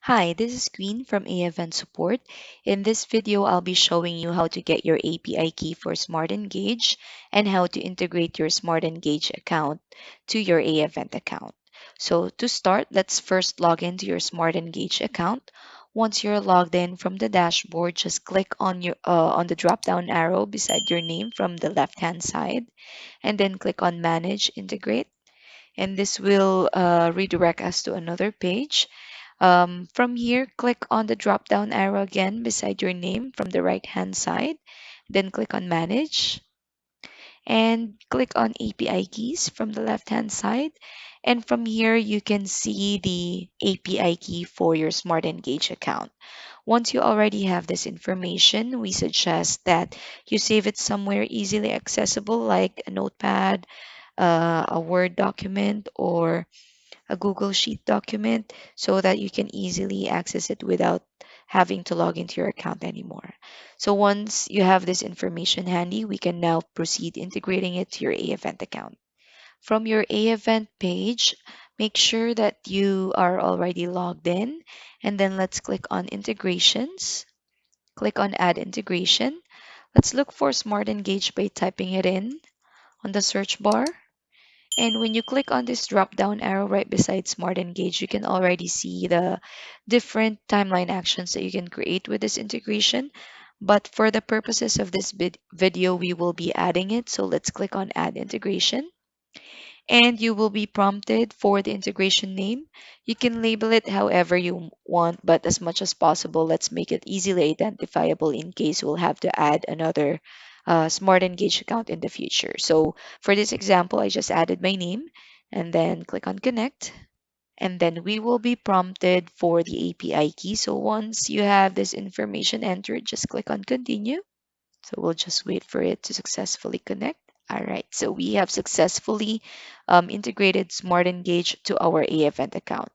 Hi, this is Queen from AEvent Support. In this video, I'll be showing you how to get your API key for SmartEngage and how to integrate your SmartEngage account to your AEvent account. So to start, let's first log into your SmartEngage account. Once you're logged in from the dashboard, just click on the drop-down arrow beside your name from the left-hand side, and then click on Manage Integrate, and this will redirect us to another page. From here, click on the drop down arrow again beside your name from the right hand side. Then click on Manage and click on API Keys from the left hand side. And from here, you can see the API key for your Smart Engage account. Once you already have this information, we suggest that you save it somewhere easily accessible like a notepad, a Word document, or a Google Sheet document so that you can easily access it without having to log into your account anymore. So once you have this information handy, we can now proceed integrating it to your AEvent account. From your AEvent page, make sure that you are already logged in, and then let's click on integrations. Click on add integration. Let's look for Smart Engage by typing it in on the search bar. And when you click on this drop down arrow right beside Smart Engage, you can already see the different timeline actions that you can create with this integration. But for the purposes of this video, we will be adding it. So let's click on Add Integration. And you will be prompted for the integration name. You can label it however you want, but as much as possible, let's make it easily identifiable in case we'll have to add another Smart Engage account in the future. So for this example, I just added my name and then click on Connect. And then we will be prompted for the API key. So once you have this information entered, just click on Continue. So we'll just wait for it to successfully connect. All right, so we have successfully integrated Smart Engage to our AEvent account.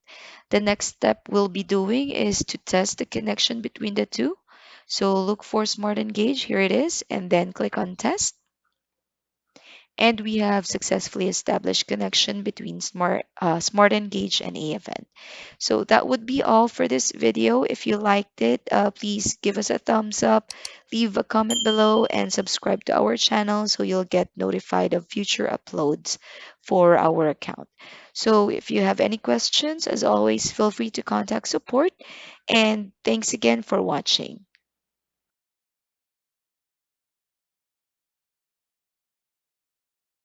The next step we'll be doing is to test the connection between the two. So look for Smart Engage, here it is, and then click on Test. And we have successfully established connection between Smart Engage and AEvent. So that would be all for this video. If you liked it, please give us a thumbs up, leave a comment below, and subscribe to our channel so you'll get notified of future uploads for our account. So if you have any questions, as always, feel free to contact support. And thanks again for watching.